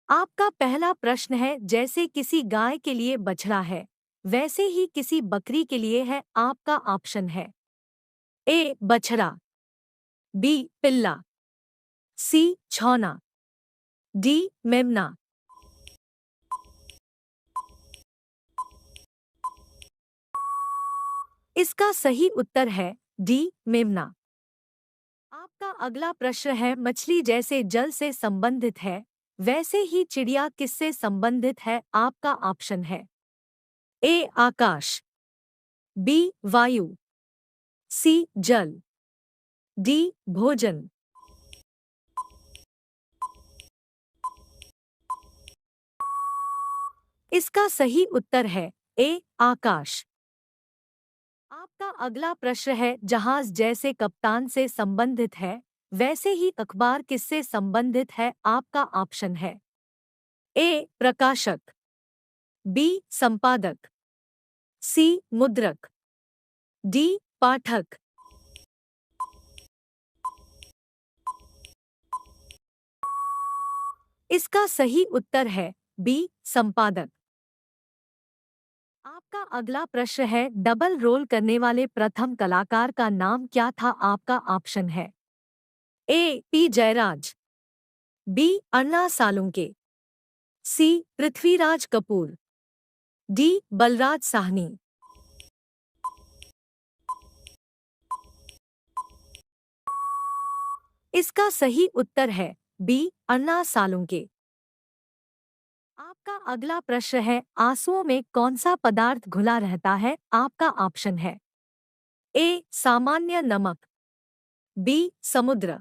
आपका पहला प्रश्न है, जैसे किसी गाय के लिए बछड़ा है, वैसे ही किसी बकरी के लिए है। आपका ऑप्शन है ए बछड़ा, बी पिल्ला, सी छौना, डी मेमना। इसका सही उत्तर है डी मेमना। आपका अगला प्रश्न है, मछली जैसे जल से संबंधित है, वैसे ही चिड़िया किससे संबंधित है। आपका ऑप्शन है ए आकाश, बी वायु, सी जल, डी भोजन। इसका सही उत्तर है ए आकाश। आपका अगला प्रश्न है, जहाज जैसे कप्तान से संबंधित है, वैसे ही अखबार किससे संबंधित है। आपका ऑप्शन है ए प्रकाशक, बी संपादक, सी मुद्रक, डी पाठक। इसका सही उत्तर है बी संपादक। आपका अगला प्रश्न है, डबल रोल करने वाले प्रथम कलाकार का नाम क्या था। आपका ऑप्शन है A P Jairaj, B Anna Salunke, C Prithviraj Kapoor, D Balraj Sahni. इसका सही उत्तर है बी अन्ना सालुंके। आपका अगला प्रश्न है, आंसुओं में कौन सा पदार्थ घुला रहता है। आपका ऑप्शन है ए सामान्य नमक, बी समुद्र,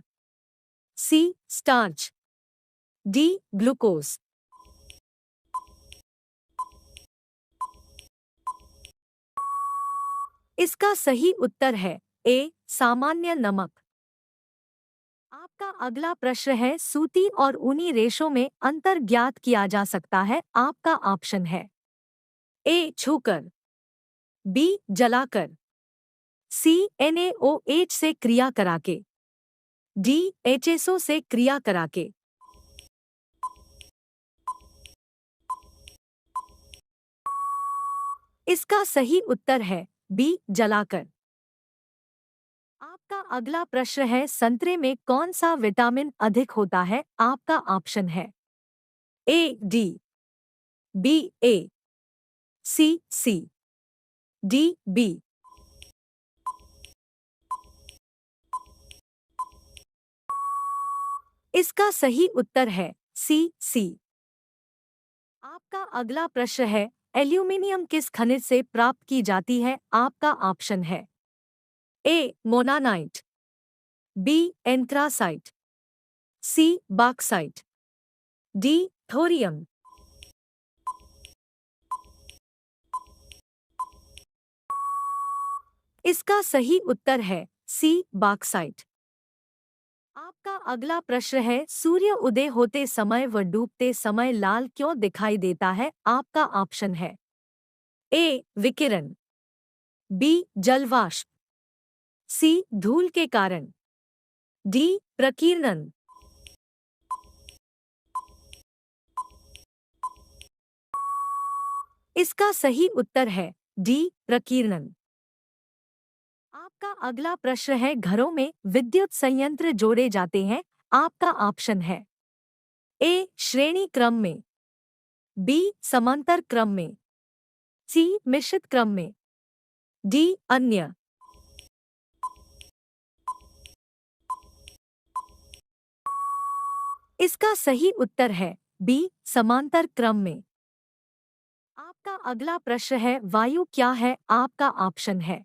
सी स्टार्च, डी ग्लूकोज। इसका सही उत्तर है ए सामान्य नमक। आपका अगला प्रश्न है, सूती और ऊनी रेशों में अंतर ज्ञात किया जा सकता है। आपका ऑप्शन है ए छूकर, बी जलाकर, सी NaOH से क्रिया कराके, डी HSO से क्रिया कराके। इसका सही उत्तर है बी जलाकर। आपका अगला प्रश्न है, संतरे में कौन सा विटामिन अधिक होता है। आपका ऑप्शन है A D, B A, C D B. इसका सही उत्तर है सी। आपका अगला प्रश्न है, एल्यूमिनियम किस खनिज से प्राप्त की जाती है। आपका ऑप्शन है ए मोनानाइट, बी एंथ्रासाइट, सी बॉक्साइट, डी थोरियम। इसका सही उत्तर है सी बॉक्साइट। आपका अगला प्रश्न है, सूर्य उदय होते समय व डूबते समय लाल क्यों दिखाई देता है। आपका ऑप्शन है ए विकिरण, बी जलवाष्प, सी धूल के कारण, डी प्रकीर्णन। इसका सही उत्तर है डी प्रकीर्णन। आपका अगला प्रश्न है, घरों में विद्युत संयंत्र जोड़े जाते हैं। आपका ऑप्शन है ए श्रेणी क्रम में, बी समांतर क्रम में, सी मिश्रित क्रम में, डी अन्य। इसका सही उत्तर है बी समांतर क्रम में। आपका अगला प्रश्न है, वायु क्या है। आपका ऑप्शन है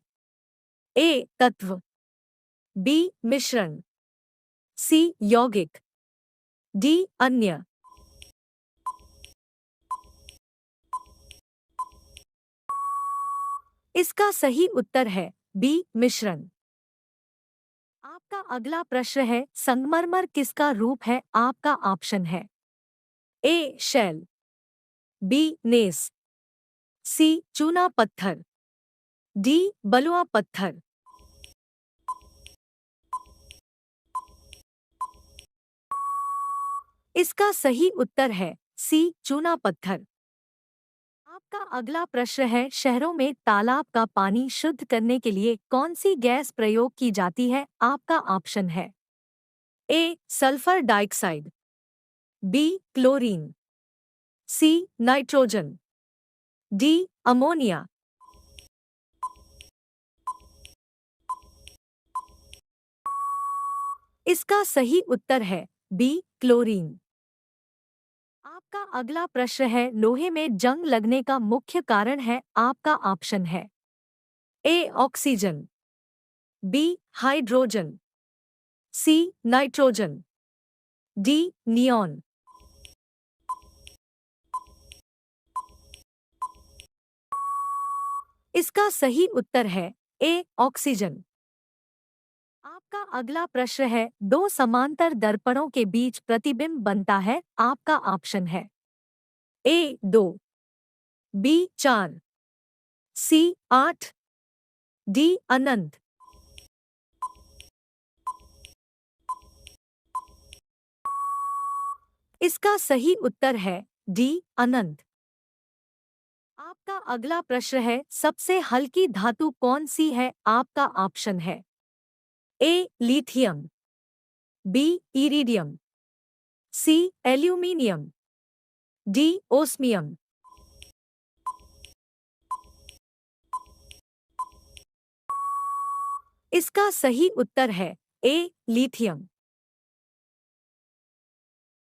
ए तत्व, बी मिश्रण, सी यौगिक, डी अन्य। इसका सही उत्तर है बी मिश्रण। आपका अगला प्रश्न है, संगमरमर किसका रूप है। आपका ऑप्शन है ए शैल, बी नेस, सी चूना पत्थर, डी बलुआ पत्थर। इसका सही उत्तर है सी चूना पत्थर। आपका अगला प्रश्न है, शहरों में तालाब का पानी शुद्ध करने के लिए कौन सी गैस प्रयोग की जाती है? आपका ऑप्शन है A sulphur dioxide, B chlorine, C nitrogen, D ammonia. इसका सही उत्तर है बी क्लोरीन। आपका अगला प्रश्न है, लोहे में जंग लगने का मुख्य कारण है? आपका ऑप्शन है A oxygen, B hydrogen, C nitrogen, D neon. इसका सही उत्तर है ए ऑक्सीजन। आपका अगला प्रश्न है, दो समांतर दर्पणों के बीच प्रतिबिंब बनता है? आपका ऑप्शन है ए 2, बी 4, सी 8, डी अनंत। इसका सही उत्तर है डी अनंत। आपका अगला प्रश्न है, सबसे हल्की धातु कौन सी है? आपका ऑप्शन है A lithium, B iridium, C aluminium, D osmium. इसका सही उत्तर है ए लिथियम।